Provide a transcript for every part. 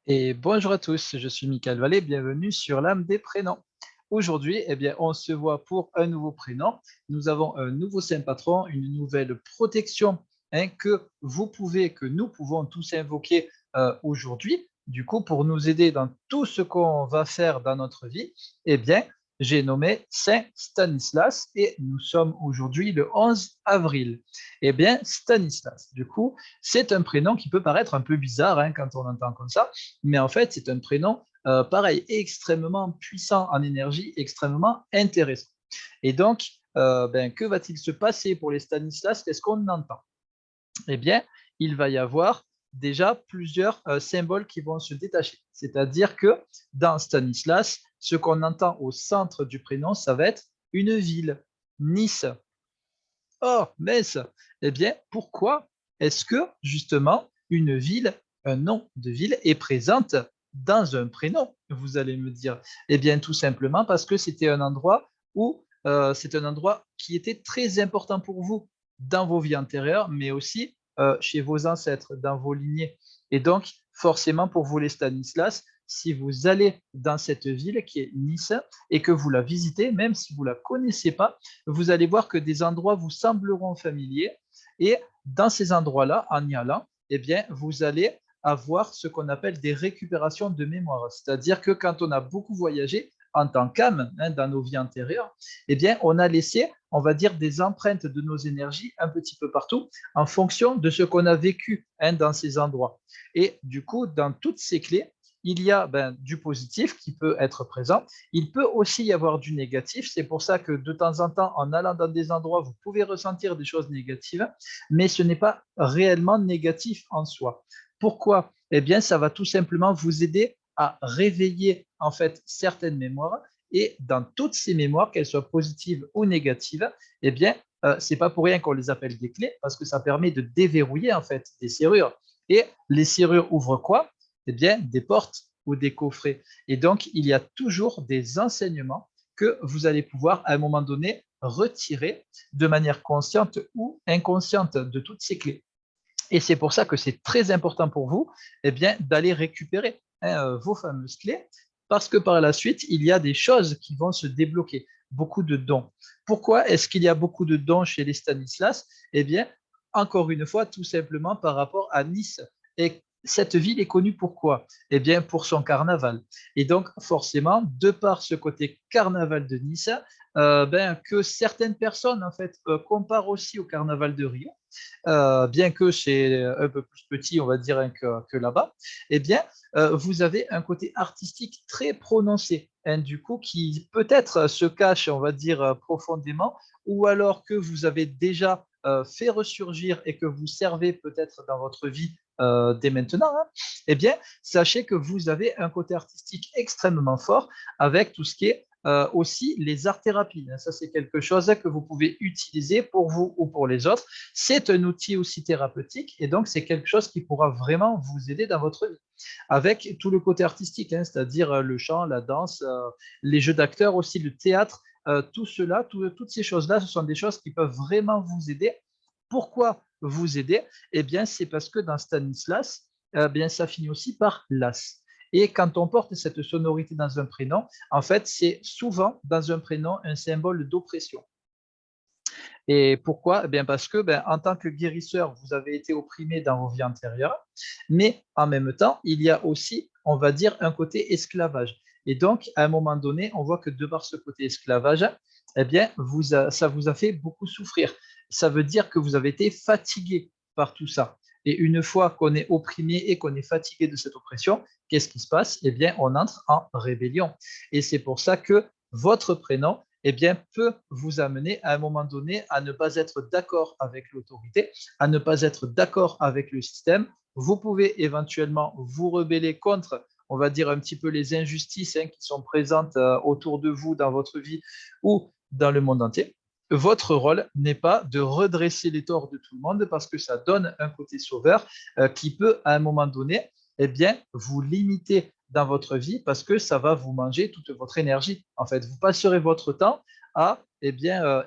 Et bonjour à tous, je suis Michael Vallée, bienvenue sur l'âme des prénoms. Aujourd'hui, on se voit pour un nouveau prénom. Nous avons un nouveau saint patron, une nouvelle protection que nous pouvons tous invoquer aujourd'hui. Du coup, pour nous aider dans tout ce qu'on va faire dans notre vie, j'ai nommé Saint Stanislas et nous sommes aujourd'hui le 11 avril. Stanislas, du coup, c'est un prénom qui peut paraître un peu bizarre quand on l'entend comme ça, mais en fait, c'est un prénom, pareil, extrêmement puissant en énergie, extrêmement intéressant. Et donc, que va-t-il se passer pour les Stanislas? Qu'est-ce qu'on entend? Eh bien, il va y avoir déjà plusieurs symboles qui vont se détacher. C'est-à-dire que dans Stanislas, ce qu'on entend au centre du prénom, ça va être une ville, Nice. Oh, Metz! Pourquoi est-ce que justement une ville, un nom de ville est présente dans un prénom? Vous allez me dire. Eh bien, tout simplement parce que c'était un endroit où c'est un endroit qui était très important pour vous dans vos vies antérieures, mais aussi chez vos ancêtres, dans vos lignées. Et donc, forcément, pour vous les Stanislas, si vous allez dans cette ville qui est Nice et que vous la visitez, même si vous ne la connaissez pas, vous allez voir que des endroits vous sembleront familiers. Et dans ces endroits-là, en y allant, vous allez avoir ce qu'on appelle des récupérations de mémoire. C'est-à-dire que quand on a beaucoup voyagé en tant qu'âme dans nos vies antérieures, on a laissé, on va dire, des empreintes de nos énergies un petit peu partout en fonction de ce qu'on a vécu dans ces endroits. Et du coup, dans toutes ces clés, il y a du positif qui peut être présent. Il peut aussi y avoir du négatif. C'est pour ça que de temps en temps, en allant dans des endroits, vous pouvez ressentir des choses négatives, mais ce n'est pas réellement négatif en soi. Pourquoi? Eh bien, ça va tout simplement vous aider à réveiller en fait certaines mémoires. Et dans toutes ces mémoires, qu'elles soient positives ou négatives, c'est pas pour rien qu'on les appelle des clés, parce que ça permet de déverrouiller en fait des serrures. Et les serrures ouvrent quoi? Eh bien, des portes ou des coffrets. Et donc, il y a toujours des enseignements que vous allez pouvoir, à un moment donné, retirer de manière consciente ou inconsciente de toutes ces clés. Et c'est pour ça que c'est très important pour vous d'aller récupérer vos fameuses clés, parce que par la suite, il y a des choses qui vont se débloquer, beaucoup de dons. Pourquoi est-ce qu'il y a beaucoup de dons chez les Stanislas? Eh bien, encore une fois, tout simplement par rapport à Nice. Et cette ville est connue pour quoi? Eh bien, pour son carnaval. Et donc, forcément, de par ce côté carnaval de Nice, que certaines personnes, en fait, comparent aussi au carnaval de Rio, bien que c'est un peu plus petit, on va dire, que là-bas, vous avez un côté artistique très prononcé, du coup, qui peut-être se cache, on va dire, profondément, ou alors que vous avez déjà fait ressurgir et que vous servez peut-être dans votre vie dès maintenant, sachez que vous avez un côté artistique extrêmement fort avec tout ce qui est aussi les arts-thérapies. Ça, c'est quelque chose que vous pouvez utiliser pour vous ou pour les autres. C'est un outil aussi thérapeutique et donc c'est quelque chose qui pourra vraiment vous aider dans votre vie. Avec tout le côté artistique, c'est-à-dire le chant, la danse, les jeux d'acteurs aussi, le théâtre, tout cela, toutes ces choses-là, ce sont des choses qui peuvent vraiment vous aider. Pourquoi vous aider? Eh bien, c'est parce que dans Stanislas, ça finit aussi par las. Et quand on porte cette sonorité dans un prénom, en fait, c'est souvent dans un prénom un symbole d'oppression. Et pourquoi? Eh bien parce que en tant que guérisseur, vous avez été opprimé dans vos vies antérieures, mais en même temps, il y a aussi, on va dire, un côté esclavage. Et donc, à un moment donné, on voit que de par ce côté esclavage, ça vous a fait beaucoup souffrir. Ça veut dire que vous avez été fatigué par tout ça. Et une fois qu'on est opprimé et qu'on est fatigué de cette oppression, qu'est-ce qui se passe? Eh bien, on entre en rébellion. Et c'est pour ça que votre prénom peut vous amener à un moment donné à ne pas être d'accord avec l'autorité, à ne pas être d'accord avec le système. Vous pouvez éventuellement vous rebeller contre, on va dire, un petit peu les injustices qui sont présentes autour de vous dans votre vie ou dans le monde entier. Votre rôle n'est pas de redresser les torts de tout le monde parce que ça donne un côté sauveur qui peut, à un moment donné, vous limiter dans votre vie parce que ça va vous manger toute votre énergie. En fait, vous passerez votre temps à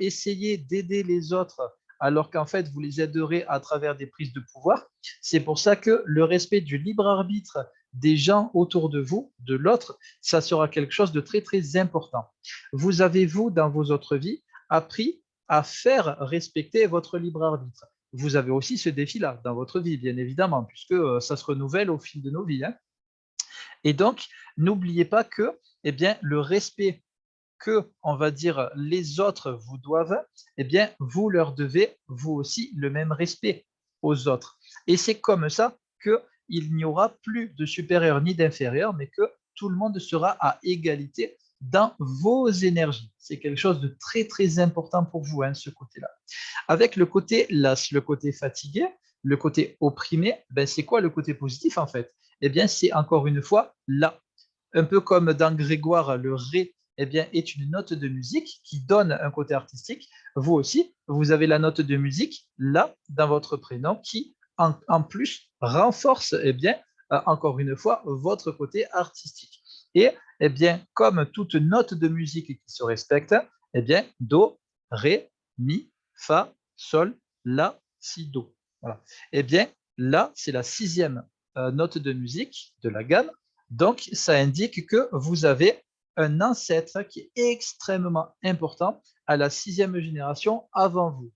essayer d'aider les autres alors qu'en fait, vous les aiderez à travers des prises de pouvoir. C'est pour ça que le respect du libre arbitre des gens autour de vous, de l'autre, ça sera quelque chose de très, très important. Vous avez, vous, dans vos autres vies, appris à faire respecter votre libre arbitre. Vous avez aussi ce défi-là dans votre vie, bien évidemment, puisque ça se renouvelle au fil de nos vies, hein. Et donc, n'oubliez pas que eh bien, le respect que, on va dire, les autres vous doivent, eh bien, vous leur devez, vous aussi, le même respect aux autres. Et c'est comme ça qu'il n'y aura plus de supérieur ni d'inférieur, mais que tout le monde sera à égalité dans vos énergies. C'est quelque chose de très, très important pour vous, hein, ce côté-là. Avec le côté las, le côté fatigué, le côté opprimé, ben, c'est quoi le côté positif en fait? Eh bien, c'est encore une fois là. Un peu comme dans Grégoire, le ré eh bien, est une note de musique qui donne un côté artistique. Vous aussi, vous avez la note de musique là dans votre prénom qui, en plus, renforce, eh bien, encore une fois, votre côté artistique. Et eh bien, comme toute note de musique qui se respecte, eh bien, do, ré, mi, fa, sol, la, si, do. Voilà. Eh bien, là, c'est la sixième note de musique de la gamme. Donc, ça indique que vous avez un ancêtre qui est extrêmement important à la sixième génération avant vous.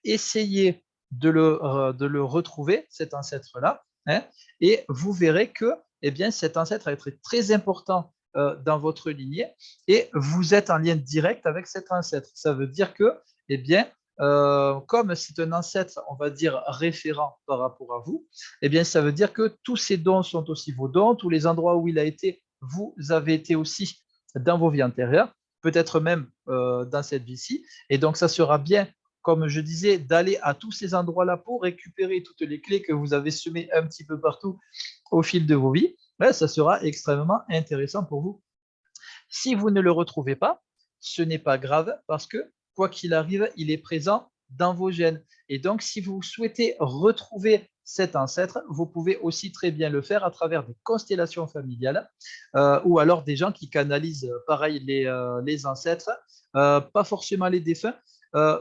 Essayez de le retrouver, cet ancêtre-là, hein, et vous verrez que eh bien, cet ancêtre est très important dans votre lignée et vous êtes en lien direct avec cet ancêtre. Ça veut dire que, eh bien, comme c'est un ancêtre, on va dire, référent par rapport à vous, eh bien, ça veut dire que tous ces dons sont aussi vos dons, tous les endroits où il a été, vous avez été aussi dans vos vies antérieures, peut-être même dans cette vie-ci. Et donc, ça sera bien, comme je disais, d'aller à tous ces endroits-là pour récupérer toutes les clés que vous avez semées un petit peu partout au fil de vos vies. Ouais, ça sera extrêmement intéressant pour vous. Si vous ne le retrouvez pas, ce n'est pas grave parce que, quoi qu'il arrive, il est présent dans vos gènes. Et donc, si vous souhaitez retrouver cet ancêtre, vous pouvez aussi très bien le faire à travers des constellations familiales ou alors des gens qui canalisent pareil les ancêtres, pas forcément les défunts. Euh,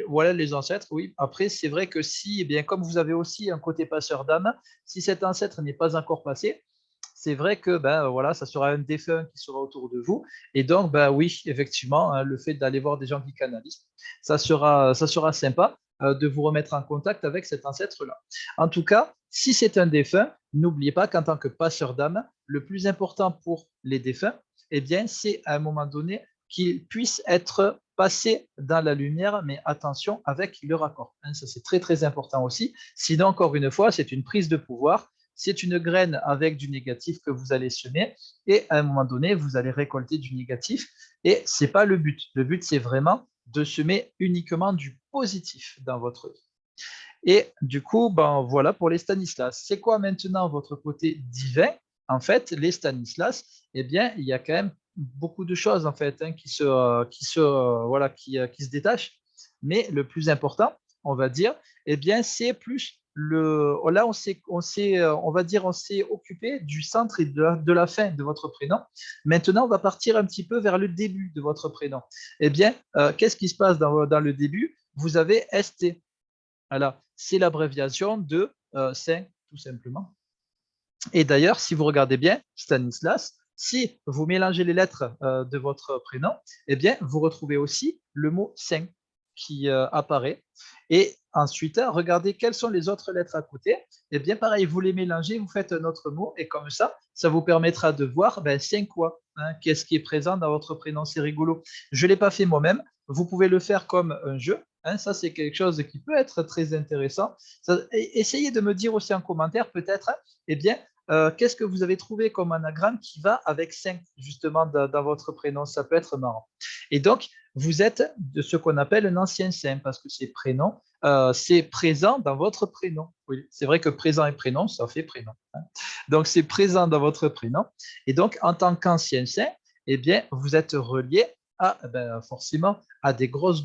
voilà les ancêtres, oui. Après, c'est vrai que si, eh bien, comme vous avez aussi un côté passeur d'âme, si cet ancêtre n'est pas encore passé, c'est vrai que ben, voilà, ça sera un défunt qui sera autour de vous. Et donc, ben, oui, effectivement, hein, le fait d'aller voir des gens qui canalisent, ça sera sympa de vous remettre en contact avec cet ancêtre-là. En tout cas, si c'est un défunt, n'oubliez pas qu'en tant que passeur d'âme, le plus important pour les défunts, eh bien, c'est à un moment donné qu'ils puissent être passés dans la lumière, mais attention avec leur accord. Hein, ça, c'est très, très important aussi. Sinon, encore une fois, c'est une prise de pouvoir, c'est une graine avec du négatif que vous allez semer et à un moment donné, vous allez récolter du négatif et ce n'est pas le but. Le but, c'est vraiment de semer uniquement du positif dans votre vie. Et du coup, ben, voilà pour les Stanislas. C'est quoi maintenant votre côté divin? En fait, les Stanislas, eh bien, il y a quand même beaucoup de choses en fait hein, voilà, qui se détachent. Mais le plus important, on va dire, eh bien, c'est plus là, on va dire, on s'est occupé du centre et de la fin de votre prénom. Maintenant, on va partir un petit peu vers le début de votre prénom. Eh bien, qu'est-ce qui se passe dans le début? Vous avez ST. Voilà, c'est l'abréviation de Saint, tout simplement. Et d'ailleurs, si vous regardez bien, Stanislas, si vous mélangez les lettres de votre prénom, eh bien, vous retrouvez aussi le mot Saint qui apparaît. Et ensuite, regardez quelles sont les autres lettres à côté. Eh bien, pareil, vous les mélangez, vous faites un autre mot, et comme ça vous permettra de voir ben, Saint quoi, hein, qu'est-ce qui est présent dans votre prénom. C'est rigolo. Je ne l'ai pas fait moi-même. Vous pouvez le faire comme un jeu. Hein, ça, c'est quelque chose qui peut être très intéressant. Essayez de me dire aussi en commentaire, peut-être, eh bien, qu'est-ce que vous avez trouvé comme anagramme qui va avec 5 justement dans votre prénom? Ça peut être marrant. Et donc, vous êtes de ce qu'on appelle un ancien saint parce que c'est prénom, c'est présent dans votre prénom. Oui, c'est vrai que présent et prénom, ça fait prénom. Hein. Donc, c'est présent dans votre prénom. Et donc, en tant qu'ancien saint, eh bien, vous êtes relié à, ben, forcément à des grosses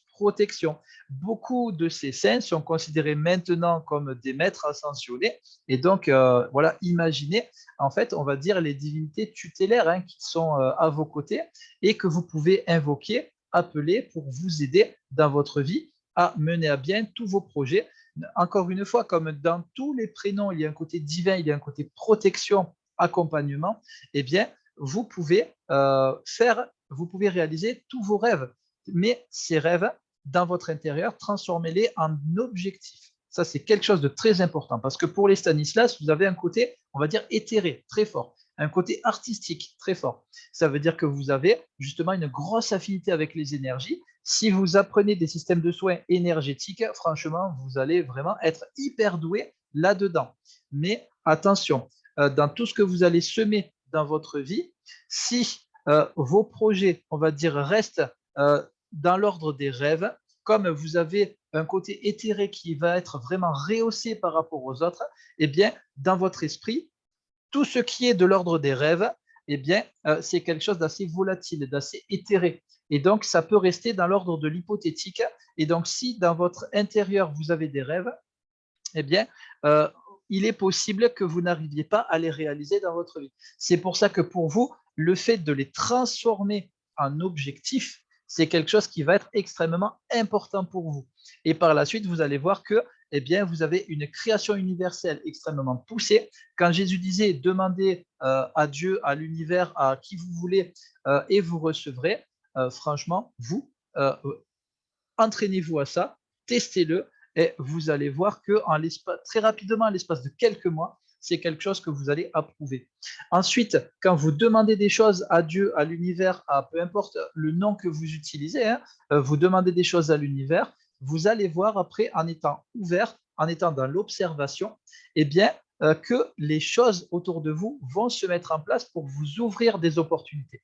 protections. Beaucoup de ces saints sont considérés maintenant comme des maîtres ascensionnés. Et donc, voilà, imaginez, en fait, on va dire les divinités tutélaires hein, qui sont à vos côtés et que vous pouvez invoquer, appeler pour vous aider dans votre vie à mener à bien tous vos projets. encore une fois, comme dans tous les prénoms, il y a un côté divin, il y a un côté protection, accompagnement, eh bien, vous pouvez réaliser tous vos rêves. Mais ces rêves, dans votre intérieur, transformez-les en objectifs. Ça, c'est quelque chose de très important parce que pour les Stanislas, vous avez un côté, on va dire, éthéré, très fort, un côté artistique, très fort. Ça veut dire que vous avez justement une grosse affinité avec les énergies. Si vous apprenez des systèmes de soins énergétiques, franchement, vous allez vraiment être hyper doué là-dedans. Mais attention, dans tout ce que vous allez semer dans votre vie, si vos projets, on va dire, restent dans l'ordre des rêves, comme vous avez un côté éthéré qui va être vraiment rehaussé par rapport aux autres, eh bien, dans votre esprit, tout ce qui est de l'ordre des rêves, eh bien, c'est quelque chose d'assez volatile, d'assez éthéré. Et donc, ça peut rester dans l'ordre de l'hypothétique. Et donc, si dans votre intérieur, vous avez des rêves, eh bien, il est possible que vous n'arriviez pas à les réaliser dans votre vie. C'est pour ça que pour vous, le fait de les transformer en objectifs, c'est quelque chose qui va être extrêmement important pour vous. Et par la suite, vous allez voir que eh bien, vous avez une création universelle extrêmement poussée. Quand Jésus disait « demandez à Dieu, à l'univers, à qui vous voulez, et vous recevrez », franchement, vous, entraînez-vous à ça, testez-le, et vous allez voir que très rapidement, en l'espace de quelques mois, c'est quelque chose que vous allez approuver. Ensuite, quand vous demandez des choses à Dieu, à l'univers, à peu importe le nom que vous utilisez, vous demandez des choses à l'univers, vous allez voir après, en étant ouvert, en étant dans l'observation, eh bien, que les choses autour de vous vont se mettre en place pour vous ouvrir des opportunités.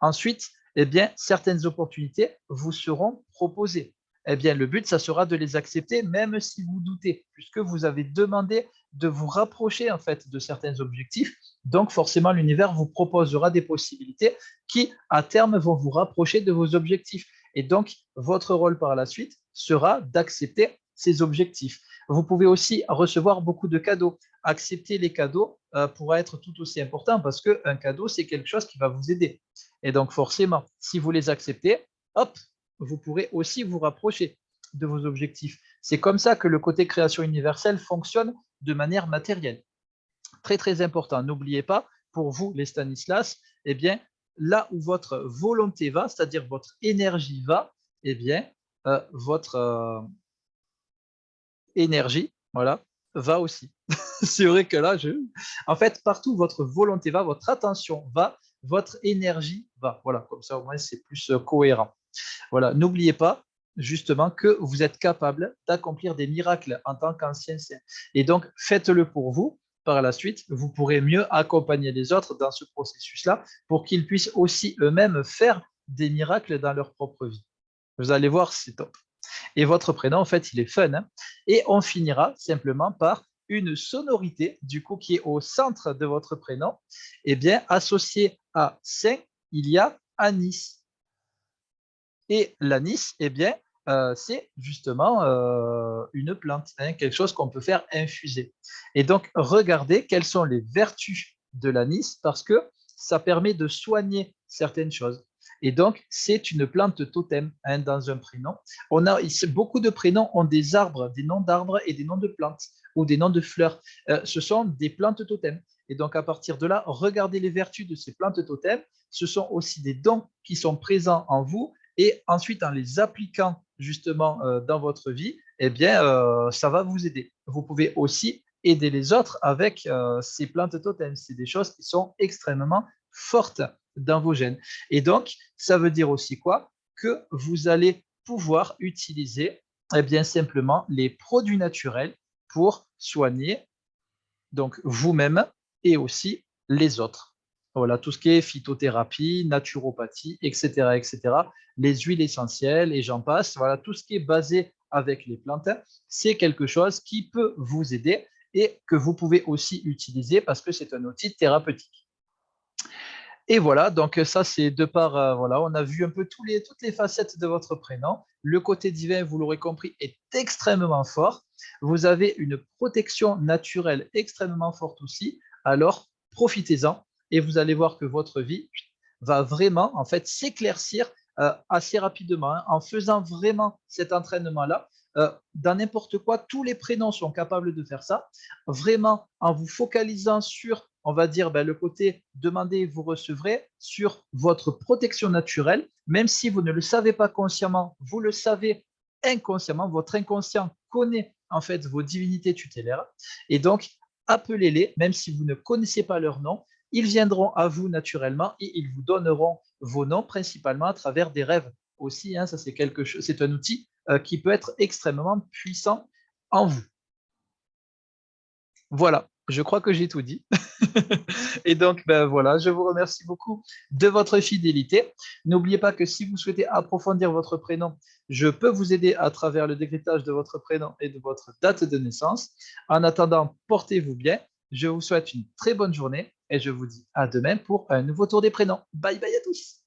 Ensuite, eh bien, certaines opportunités vous seront proposées. Eh bien, le but, ça sera de les accepter, même si vous doutez, puisque vous avez demandé de vous rapprocher en fait de certains objectifs. Donc, forcément, l'univers vous proposera des possibilités qui, à terme, vont vous rapprocher de vos objectifs. Et donc, votre rôle par la suite sera d'accepter ces objectifs. Vous pouvez aussi recevoir beaucoup de cadeaux. Accepter les cadeaux pourra être tout aussi important parce qu'un cadeau, c'est quelque chose qui va vous aider. Et donc, forcément, si vous les acceptez, hop, vous pourrez aussi vous rapprocher de vos objectifs. C'est comme ça que le côté création universelle fonctionne de manière matérielle. Très, très important. N'oubliez pas, pour vous, les Stanislas, eh bien, là où votre volonté va, c'est-à-dire votre énergie va, eh bien, votre énergie, voilà, va aussi. C'est vrai que là, en fait, partout votre volonté va, votre attention va, votre énergie va. Voilà, comme ça, au moins, c'est plus cohérent. Voilà, n'oubliez pas justement que vous êtes capable d'accomplir des miracles en tant qu'ancien saint. Et donc, faites-le pour vous. Par la suite, vous pourrez mieux accompagner les autres dans ce processus-là pour qu'ils puissent aussi eux-mêmes faire des miracles dans leur propre vie. Vous allez voir, c'est top. Et votre prénom, en fait, il est fun. Hein. Et on finira simplement par une sonorité, du coup, qui est au centre de votre prénom. Eh bien, associé à saint, il y a anis. Et l'anis, eh bien, c'est justement une plante, hein, quelque chose qu'on peut faire infuser. Et donc, regardez quelles sont les vertus de l'anis parce que ça permet de soigner certaines choses. Et donc, c'est une plante totem hein, dans un prénom. Beaucoup de prénoms ont des arbres, des noms d'arbres et des noms de plantes ou des noms de fleurs. Ce sont des plantes totems. Et donc, à partir de là, regardez les vertus de ces plantes totems. Ce sont aussi des dons qui sont présents en vous et ensuite en les appliquant justement dans votre vie, eh bien, ça va vous aider. Vous pouvez aussi aider les autres avec ces plantes totems. C'est des choses qui sont extrêmement fortes dans vos gènes. Et donc, ça veut dire aussi quoi? Que vous allez pouvoir utiliser eh bien, simplement les produits naturels pour soigner donc vous-même et aussi les autres. Voilà, tout ce qui est phytothérapie, naturopathie, etc., etc., les huiles essentielles et j'en passe. Voilà, tout ce qui est basé avec les plantes, c'est quelque chose qui peut vous aider et que vous pouvez aussi utiliser parce que c'est un outil thérapeutique. Et voilà, donc ça c'est de par, voilà, on a vu un peu toutes les facettes de votre prénom. Le côté divin, vous l'aurez compris, est extrêmement fort. Vous avez une protection naturelle extrêmement forte aussi. Alors, profitez-en et vous allez voir que votre vie va vraiment en fait s'éclaircir assez rapidement. Hein. En faisant vraiment cet entraînement-là, dans n'importe quoi, tous les prénoms sont capables de faire ça, vraiment en vous focalisant sur, on va dire, le côté demandez, vous recevrez, sur votre protection naturelle, même si vous ne le savez pas consciemment, vous le savez inconsciemment, votre inconscient connaît en fait vos divinités tutélaires, et donc appelez-les, même si vous ne connaissez pas leur nom, ils viendront à vous naturellement et ils vous donneront vos noms principalement à travers des rêves aussi. Ça, c'est quelque chose, c'est un outil qui peut être extrêmement puissant en vous. Voilà, je crois que j'ai tout dit. Et donc, voilà, je vous remercie beaucoup de votre fidélité. N'oubliez pas que si vous souhaitez approfondir votre prénom, je peux vous aider à travers le décryptage de votre prénom et de votre date de naissance. En attendant, portez-vous bien. Je vous souhaite une très bonne journée et je vous dis à demain pour un nouveau tour des prénoms. Bye bye à tous.